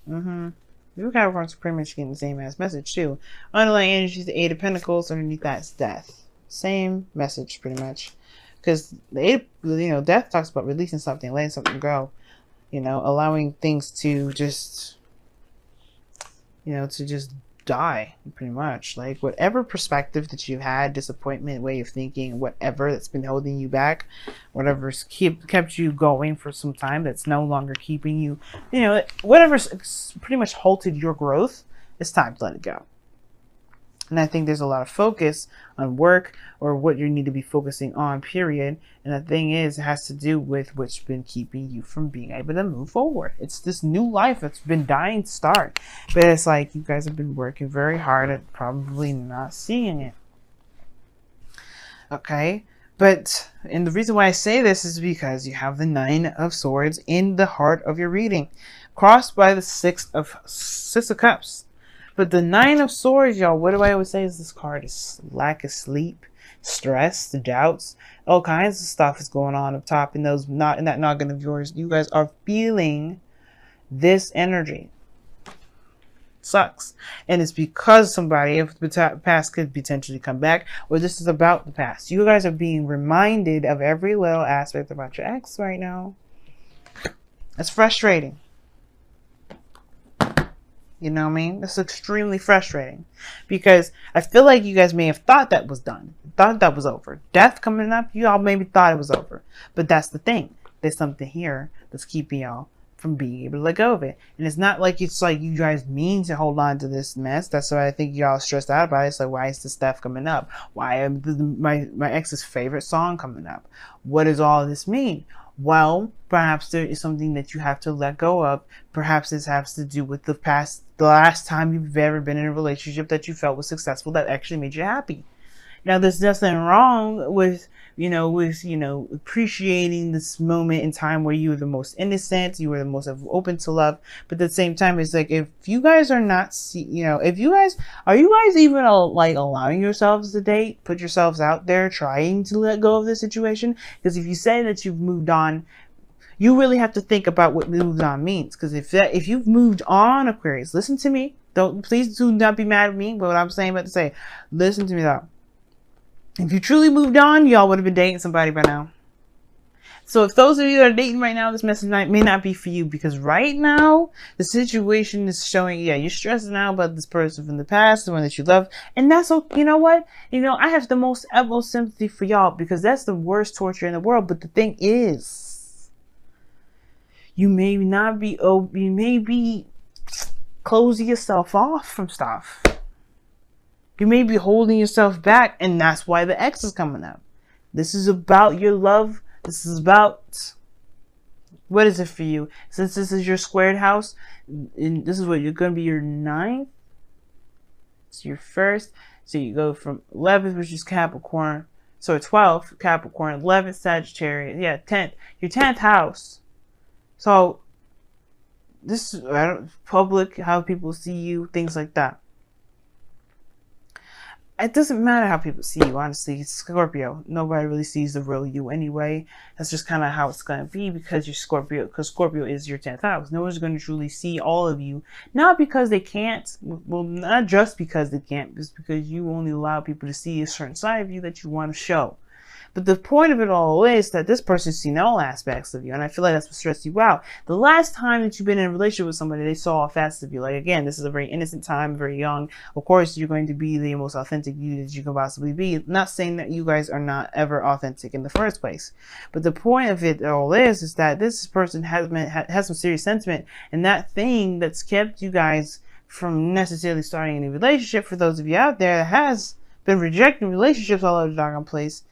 You Capricorns are pretty much getting the same ass message too. Underlying energy is the Eight of Pentacles. Underneath that's death. Same message pretty much. Because the eight, death talks about releasing something, letting something go. Allowing things to just, to just die pretty much. Like whatever perspective that you've had, disappointment, way of thinking, whatever that's been holding you back, whatever's kept you going for some time, that's no longer keeping you, whatever's pretty much halted your growth, it's time to let it go. And I think there's a lot of focus on work or what you need to be focusing on, period. And the thing is, it has to do with what's been keeping you from being able to move forward. It's this new life that's been dying to start. But it's like you guys have been working very hard at probably not seeing it. Okay? And the reason why I say this is because you have the Nine of Swords in the heart of your reading, crossed by the Six of Cups. But the Nine of Swords, y'all, what do I always say is this card is lack of sleep, stress, the doubts, all kinds of stuff is going on up top in that noggin of yours. You guys are feeling this energy. Sucks. And it's because somebody of the past could potentially come back, or this is about the past. You guys are being reminded of every little aspect about your ex right now. It's frustrating. You know what I mean? It's extremely frustrating because I feel like you guys may have thought that was done, thought that was over. Death coming up, you all maybe thought it was over. But that's the thing. There's something here that's keeping y'all from being able to let go of it. And it's not like it's like you guys mean to hold on to this mess. That's why I think y'all stressed out about it. It's like, why is this stuff coming up? Why am my ex's favorite song coming up? What does all this mean? Well, perhaps there is something that you have to let go of. Perhaps this has to do with the last time you've ever been in a relationship that you felt was successful, that actually made you happy. Now, there's nothing wrong with, appreciating this moment in time where you were the most innocent, you were the most open to love. But at the same time, it's like, if you guys are not, are you guys even like allowing yourselves to date, put yourselves out there, trying to let go of the situation? Because if you say that you've moved on, you really have to think about what moved on means. Because if you've moved on, Aquarius, listen to me. Please do not be mad at me. But what I'm saying about to say, listen to me though. If you truly moved on, y'all would have been dating somebody by now. So if those of you that are dating right now, this message may not be for you, because right now the situation is showing, you're stressing out about this person from the past, the one that you love, and that's okay. You know what? I have the most utmost sympathy for y'all, because that's the worst torture in the world. But the thing is, you may be closing yourself off from stuff. You may be holding yourself back, and that's why the X is coming up. This is about your love. This is about, what is it for you? Since this is your squared house, and this is what you're going to be your 9th. It's your first. So you go from 11th, which is Capricorn. So 12th, Capricorn. 11th, Sagittarius. Yeah, 10th. Your 10th house. So this is public, how people see you, things like that. It doesn't matter how people see you, honestly. It's Scorpio. Nobody really sees the real you anyway. That's just kind of how it's going to be, because you're Scorpio. Because Scorpio is your 10th house. No one's going to truly see all of you. Not because they can't. Well, not just because they can't. Just because you only allow people to see a certain side of you that you want to show. But the point of it all is that this person's seen all aspects of you. And I feel like that's what stressed you out. The last time that you've been in a relationship with somebody, they saw all facets of you. Like, again, this is a very innocent time, very young. Of course, you're going to be the most authentic you that you can possibly be. I'm not saying that you guys are not ever authentic in the first place. But the point of it all is that this person has some serious sentiment. And that thing that's kept you guys from necessarily starting any relationship, for those of you out there that has been rejecting relationships all over the doggone place,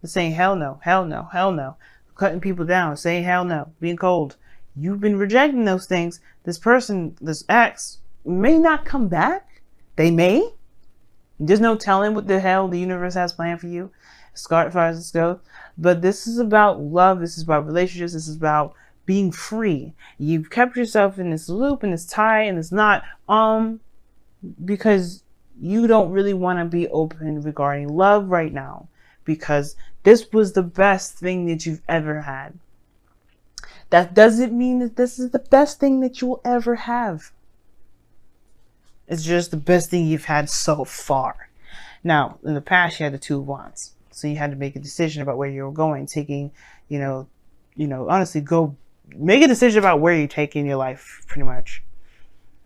saying hell no, hell no, hell no, cutting people down, saying hell no, being cold. You've been rejecting those things. This person, this ex, may not come back. They may. There's no telling what the hell the universe has planned for you, as far as it goes. But this is about love. This is about relationships. This is about being free. You've kept yourself in this loop, in this tie, and it's not because you don't really want to be open regarding love right now. Because this was the best thing that you've ever had. That doesn't mean that this is the best thing that you will ever have. It's just the best thing you've had so far. Now, in the past, you had the Two of Wands. So you had to make a decision about where you were going, taking, honestly, go make a decision about where you're taking your life, pretty much.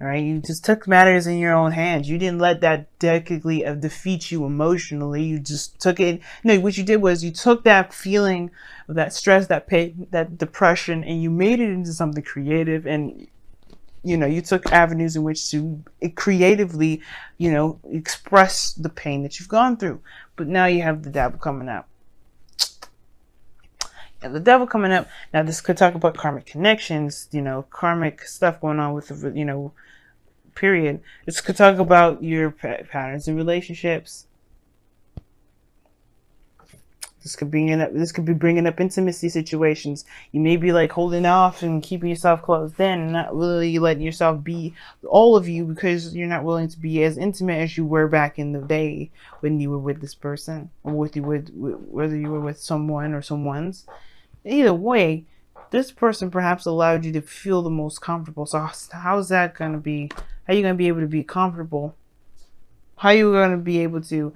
All right, you just took matters in your own hands. You didn't let that technically defeat you emotionally. You just took it. No, what you did was you took that feeling of that stress, that pain, that depression, and you made it into something creative. And you took avenues in which to creatively, express the pain that you've gone through. But now you have the devil coming up. And the devil coming up. Now this could talk about karmic connections, karmic stuff going on with, period. This could talk about your patterns in relationships. This could be bringing up intimacy situations. You may be like holding off and keeping yourself closed in and not really letting yourself be all of you because you're not willing to be as intimate as you were back in the day when you were with this person, or whether you were with someone or someone's. Either way, this person perhaps allowed you to feel the most comfortable. So how's that going to be? How are you going to be able to be comfortable? How are you going to be able to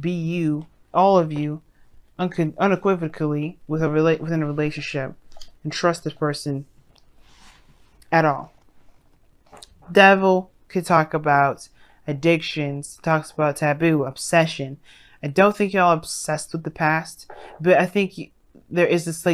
be you, all of you, unequivocally within a relationship and trust this person at all? Devil could talk about addictions, talks about taboo, obsession. I don't think y'all are obsessed with the past, but I think there is this,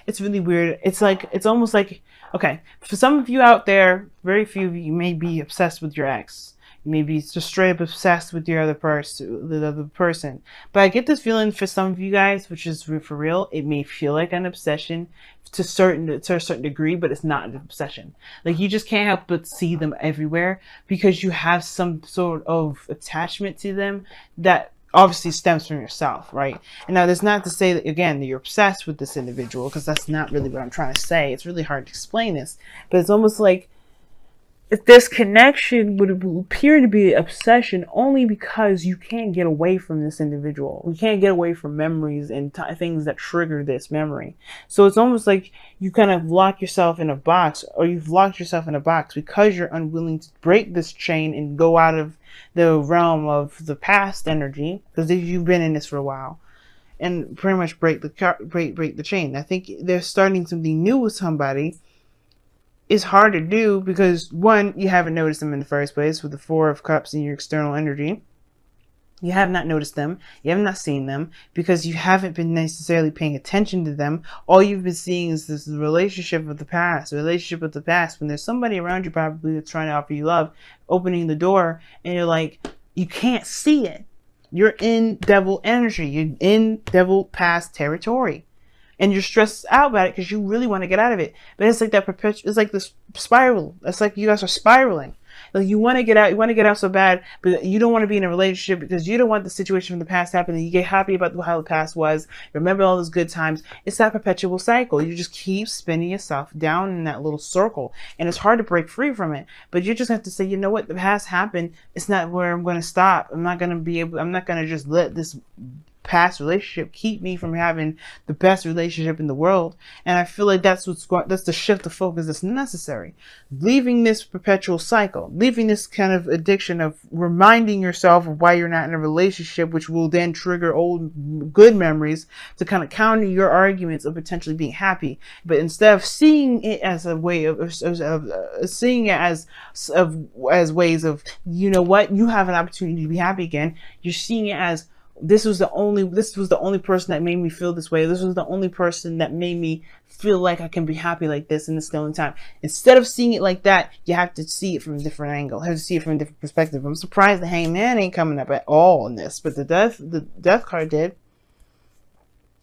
it's really weird. It's almost like, okay, for some of you out there, very few of you may be obsessed with your ex. You may be just straight up obsessed with the other person. But I get this feeling for some of you guys, which is for real, it may feel like an obsession to a certain degree, but it's not an obsession. Like, you just can't help but see them everywhere because you have some sort of attachment to them that obviously stems from yourself, right? And now that's not to say that, again, that you're obsessed with this individual, because that's not really what I'm trying to say. It's really hard to explain this, but it's almost like if this connection would appear to be obsession only because you can't get away from this individual. You can't get away from memories and things that trigger this memory. So it's almost like you kind of lock yourself in a box, or you've locked yourself in a box because you're unwilling to break this chain and go out of the realm of the past energy, because you've been in this for a while, and pretty much break the chain. I think they're starting something new with somebody. It's hard to do because, one, you haven't noticed them in the first place with the Four of Cups in your external energy. You have not noticed them. You have not seen them because you haven't been necessarily paying attention to them. All you've been seeing is this relationship of the past, when there's somebody around you probably that's trying to offer you love, opening the door, and you're like, you can't see it. You're in devil energy. You're in devil past territory. And you're stressed out about it because you really want to get out of it. But it's like that it's like this spiral. It's like you guys are spiraling. Like, you want to get out so bad, but you don't want to be in a relationship because you don't want the situation from the past happening. You get happy about how the past was. Remember all those good times. It's that perpetual cycle. You just keep spinning yourself down in that little circle. And it's hard to break free from it. But you just have to say, you know what? The past happened. It's not where I'm going to stop. I'm not going to just let this past relationship keep me from having the best relationship in the world. And I feel like that's the shift of focus that's necessary. Leaving this perpetual cycle, leaving this kind of addiction of reminding yourself of why you're not in a relationship, which will then trigger old good memories to kind of counter your arguments of potentially being happy. But instead of seeing it as a way of seeing it as ways of, you know what, you have an opportunity to be happy again. You're seeing it as, this was the only person that made me feel this way. This was the only person that made me feel like I can be happy like this in this the only time. Instead of seeing it like that, you have to see it from a different angle. You have to see it from a different perspective. I'm surprised the Hangman ain't coming up at all in this, but the death card did.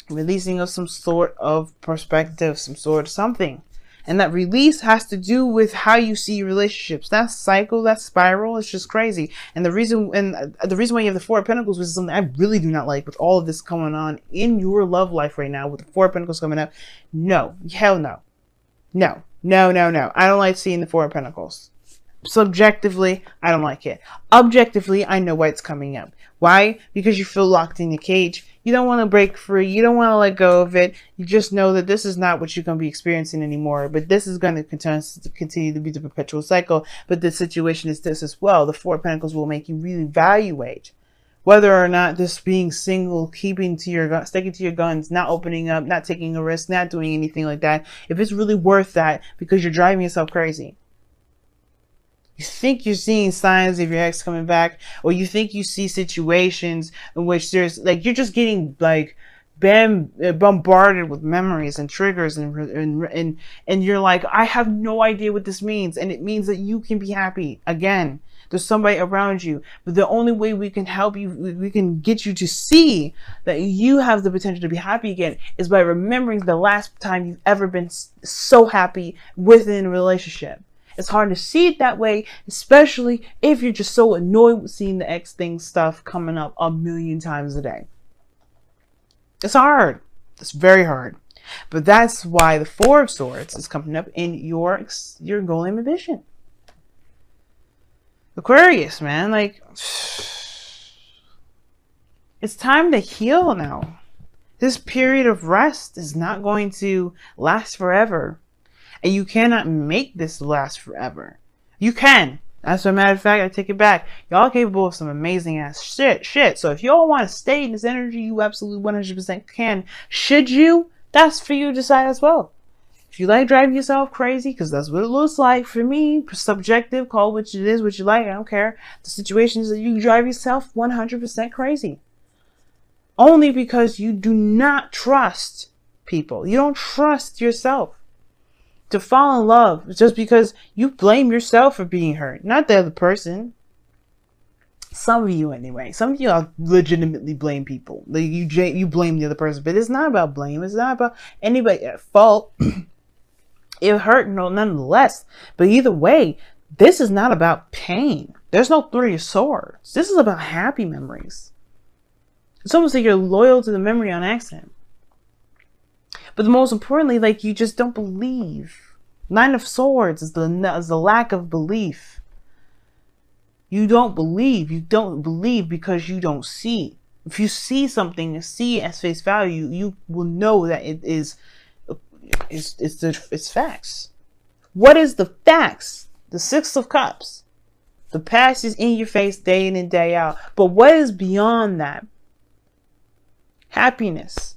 Releasing of some sort of perspective, some sort of something. And that release has to do with how you see relationships. That cycle, that spiral, it's just crazy. And the reason why you have the Four of Pentacles, which is something I really do not like with all of this going on in your love life right now, with the Four of Pentacles coming up. No, hell no. No. I don't like seeing the Four of Pentacles. Subjectively, I don't like it. Objectively, I know why it's coming up. Why? Because you feel locked in your cage. You don't want to break free. You don't want to let go of it. You just know that this is not what you're going to be experiencing anymore. But this is going to continue to be the perpetual cycle. But the situation is this as well. The Four of Pentacles will make you really evaluate whether or not this being single, keeping to your sticking to your guns, not opening up, not taking a risk, not doing anything like that, if it's really worth that, because you're driving yourself crazy. You think you're seeing signs of your ex coming back, or you think you see situations in which there's like, you're just getting like bombarded with memories and triggers, and you're like, I have no idea what this means. And it means that you can be happy again. There's somebody around you, but the only way we can help you, we can get you to see that you have the potential to be happy again, is by remembering the last time you've ever been so happy within a relationship. It's hard to see it that way, especially if you're just so annoyed with seeing the ex thing stuff coming up a million times a day. It's hard. It's very hard. But that's why the Four of Swords is coming up in your goal and ambition. Aquarius, man, like, it's time to heal now. This period of rest is not going to last forever. And you cannot make this last forever. You can. As a matter of fact, I take it back. Y'all capable of some amazing ass shit. So if y'all want to stay in this energy, you absolutely 100% can. Should you? That's for you to decide as well. If you like driving yourself crazy, because that's what it looks like for me, subjective, call what it is, what you like, I don't care. The situation is that you drive yourself 100% crazy. Only because you do not trust people. You don't trust yourself to fall in love just because you blame yourself for being hurt, not the other person. Some of you anyway. Some of you legitimately blame people. Like you blame the other person, but it's not about blame. It's not about anybody at fault. It hurt nonetheless. But either way, this is not about pain. There's no Three of Swords. This is about happy memories. It's almost like you're loyal to the memory on accident. But the most importantly, like, you just don't believe. Nine of Swords is the lack of belief. You don't believe. You don't believe because you don't see. If you see something, see it as face value, you will know that it's facts. What is the facts? The Six of Cups. The past is in your face day in and day out. But what is beyond that? Happiness.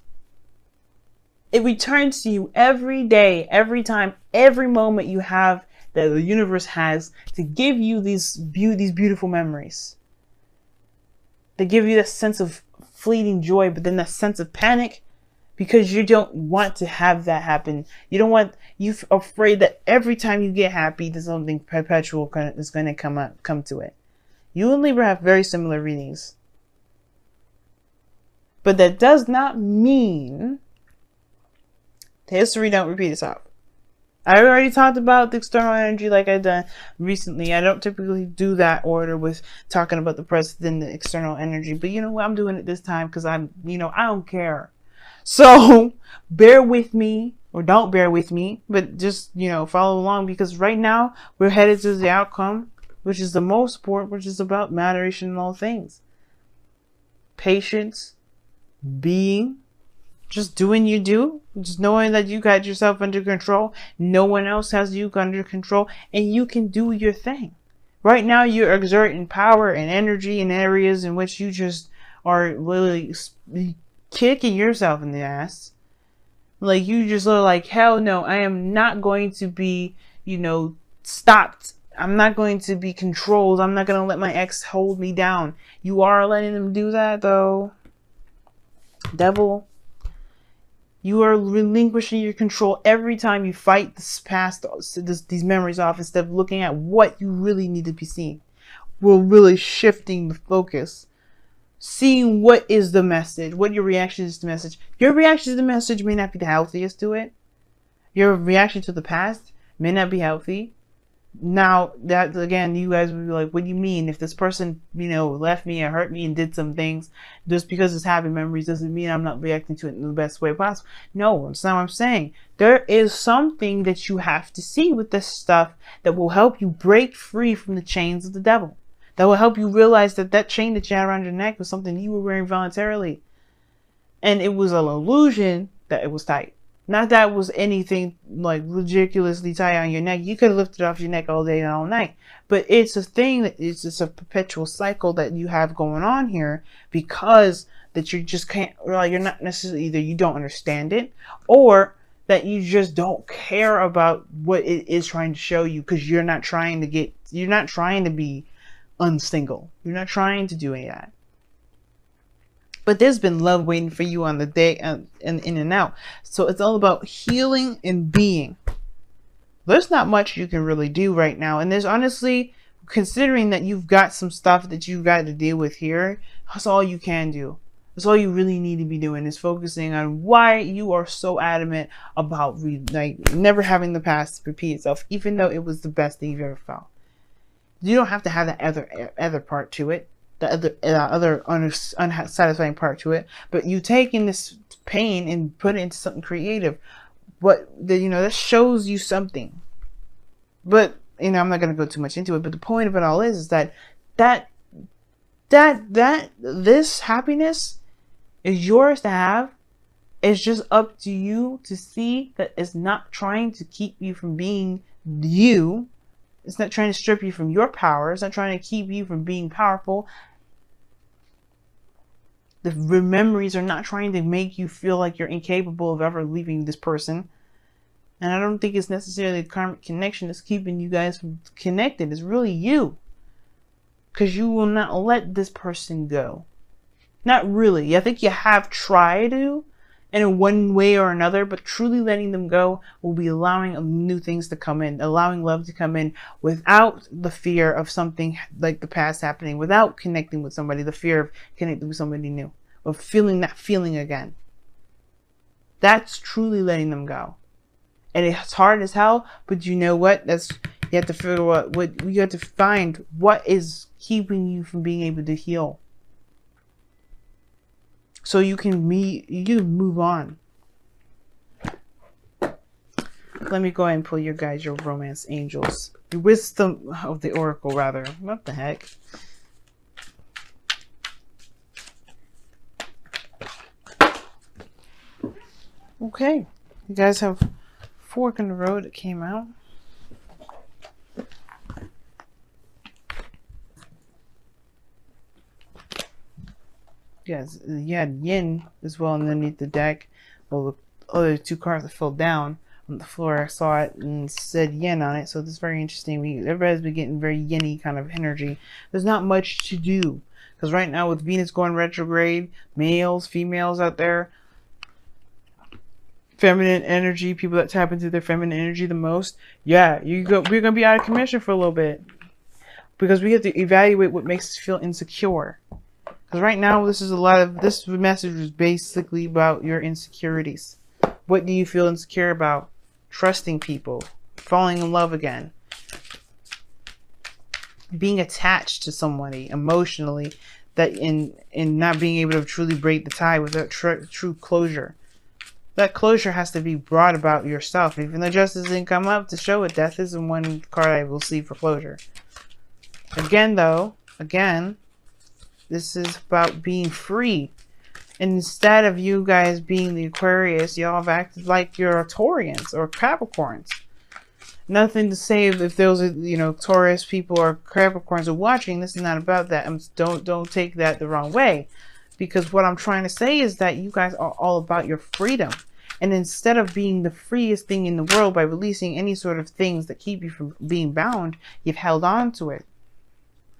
It returns to you every day, every time, every moment you have that the universe has to give you these beautiful memories. They give you that sense of fleeting joy, but then that sense of panic because you don't want to have that happen. You're afraid that every time you get happy, there's something perpetual is going to come to it. You and Libra have very similar readings. But that does not mean history don't repeat itself. I already talked about the external energy like I've done recently. I don't typically do that order with talking about the present and the external energy. But you know what? I'm doing it this time because I don't care. So bear with me, or don't bear with me, but just, follow along, because right now we're headed to the outcome, which is the most important, which is about moderation in all things. Patience, being, just doing you do, just knowing that you got yourself under control. No one else has you under control, and you can do your thing. Right now, you're exerting power and energy in areas in which you just are literally kicking yourself in the ass. Like, you just look like, hell no, I am not going to be, stopped. I'm not going to be controlled. I'm not going to let my ex hold me down. You are letting them do that, though. Devil. You are relinquishing your control every time you fight these memories off, instead of looking at what you really need to be seeing. We're really shifting the focus. Seeing what is the message, what your reaction is to the message. Your reaction to the message may not be the healthiest to it. Your reaction to the past may not be healthy. Now that again, you guys would be like, what do you mean? If this person, left me and hurt me and did some things, just because it's happy memories doesn't mean I'm not reacting to it in the best way possible. No, that's not what I'm saying. There is something that you have to see with this stuff that will help you break free from the chains of the devil. That will help you realize that that chain that you had around your neck was something you were wearing voluntarily. And it was an illusion that it was tight. Not that it was anything like ridiculously tight on your neck. You could have lifted it off your neck all day and all night. But it's a thing that it's just a perpetual cycle that you have going on here, because that you just can't, like, you're not necessarily, either you don't understand it, or that you just don't care about what it is trying to show you, because you're not trying to be unsingle. You're not trying to do any of that. But there's been love waiting for you on the day and in and out. So it's all about healing and being. There's not much you can really do right now. And there's honestly, considering that you've got some stuff that you've got to deal with here, that's all you can do. That's all you really need to be doing, is focusing on why you are so adamant about never having the past repeat itself, even though it was the best thing you've ever felt. You don't have to have that other part to it. The other unsatisfying part to it, but you taking this pain and put it into something creative, that shows you something. But I'm not going to go too much into it, but the point of it all is that this happiness is yours to have. It's just up to you to see that it's not trying to keep you from being you. It's not trying to strip you from your power. It's not trying to keep you from being powerful. The memories are not trying to make you feel like you're incapable of ever leaving this person. And I don't think it's necessarily the karmic connection that's keeping you guys from connected. It's really you. Because you will not let this person go. Not really. I think you have tried to, in one way or another, but truly letting them go will be allowing new things to come in, allowing love to come in without the fear of something like the past happening, without connecting with somebody, the fear of connecting with somebody new, of feeling that feeling again. That's truly letting them go. And it's hard as hell, but you know what? You have to figure out you have to find what is keeping you from being able to heal. So you can move on. Let me go ahead and pull your guys, your romance angels. The wisdom of the oracle, rather. What the heck? Okay. You guys have Fork in the Road that came out. Yes, you had Yin as well underneath the deck. Well, the other two cards that fell down on the floor, I saw it and said Yin on it. So this is very interesting. Everybody's been getting very Yin-y kind of energy. There's not much to do. Because right now with Venus going retrograde, males, females out there, feminine energy, people that tap into their feminine energy the most, yeah, we're going to be out of commission for a little bit. Because we have to evaluate what makes us feel insecure. Because right now, this message is basically about your insecurities. What do you feel insecure about? Trusting people, falling in love again, being attached to somebody emotionally, that in not being able to truly break the tie without true closure. That closure has to be brought about yourself. Even though justice didn't come up to show it, death isn't one card I will see for closure. Again, this is about being free. And instead of you guys being the Aquarius, y'all have acted like you're Taurians or Capricorns. Nothing to say if those are, Taurus people or Capricorns are watching. This is not about that. Don't take that the wrong way. Because what I'm trying to say is that you guys are all about your freedom. And instead of being the freest thing in the world by releasing any sort of things that keep you from being bound, you've held on to it.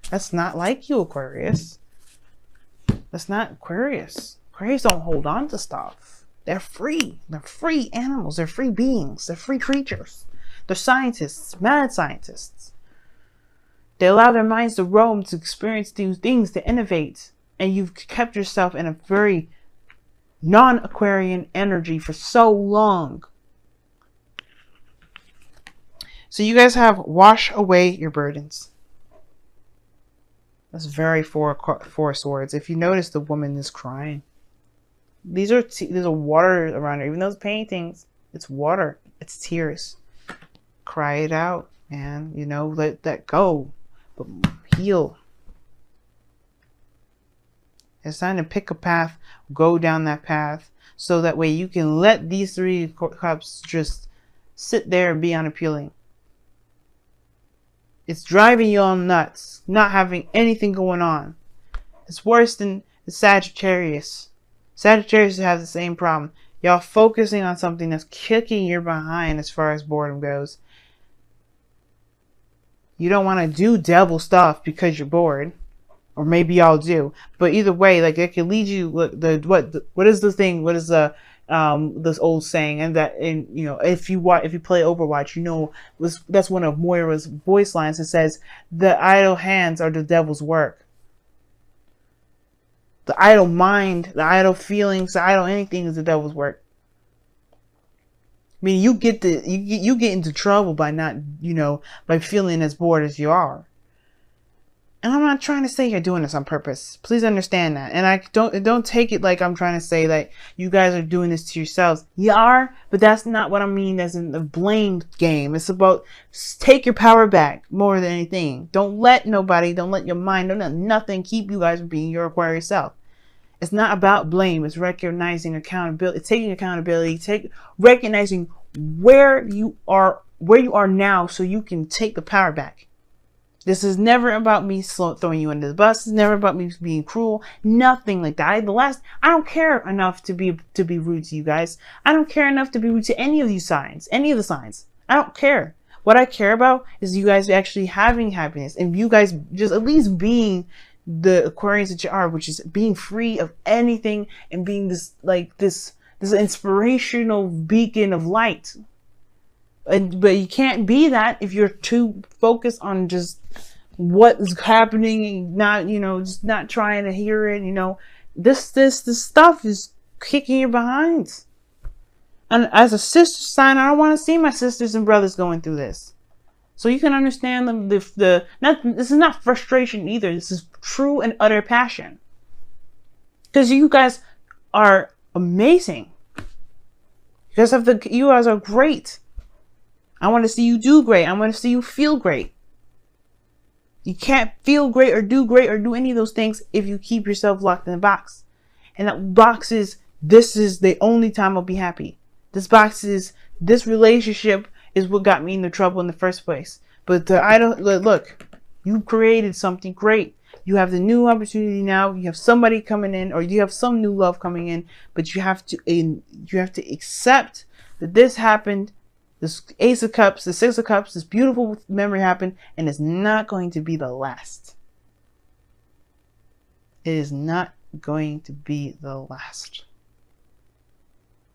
That's not like you, Aquarius. That's not Aquarius. Aquarius don't hold on to stuff. They're free. They're free animals. They're free beings. They're free creatures. They're scientists, mad scientists. They allow their minds to roam, to experience new things, to innovate. And you've kept yourself in a very non-Aquarian energy for so long. So you guys have wash away your burdens. That's very four swords. If you notice, the woman is crying. There's a water around her. Even those paintings, it's water. It's tears. Cry it out, man. You know, let that go. But heal. It's time to pick a path, go down that path, so that way you can let these 3 cups just sit there and be unappealing. It's driving you all nuts, not having anything going on. It's worse than the Sagittarius. Sagittarius has the same problem. Y'all focusing on something that's kicking your behind as far as boredom goes. You don't want to do devil stuff because you're bored. Or maybe y'all do. But either way, like, it can lead you, what is the thing? What is the this old saying? And that, and you know, if you play Overwatch, you know, that's one of Moira's voice lines. It says, "The idle hands are the devil's work." The idle mind, the idle feelings, the idle anything is the devil's work. I mean, you get into trouble by not, you know, by feeling as bored as you are. And I'm not trying to say you're doing this on purpose. Please understand that. And I don't take it like I'm trying to say that you guys are doing this to yourselves. You are, but that's not what I mean as in the blame game. It's about take your power back more than anything. Don't let nobody, don't let your mind, don't let nothing keep you guys from being your Aquarius self. It's not about blame. It's recognizing accountability. It's taking accountability. Recognizing where you are now, so you can take the power back. This is never about me throwing you under the bus. It's never about me being cruel. Nothing like that. I don't care enough to be rude to you guys. I don't care enough to be rude to any of the signs. I don't care. What I care about is you guys actually having happiness, and you guys just at least being the Aquarians that you are, which is being free of anything and being this inspirational beacon of light. But you can't be that if you're too focused on just what is happening and not, you know, just not trying to hear it. You know, this stuff is kicking your behinds. And as a sister sign, I don't want to see my sisters and brothers going through this. So you can understand this is not frustration either. This is true and utter passion. Because you guys are amazing. You guys are great. I want to see you do great. I want to see you feel great. You can't feel great or do any of those things if you keep yourself locked in a box. And that box is, this is the only time I'll be happy. This relationship is what got me into trouble in the first place. But look, you created something great. You have the new opportunity now. You have somebody coming in, or you have some new love coming in, but you have to accept that this happened. This Ace of Cups, the Six of Cups, this beautiful memory happened, and it's not going to be the last. It is not going to be the last.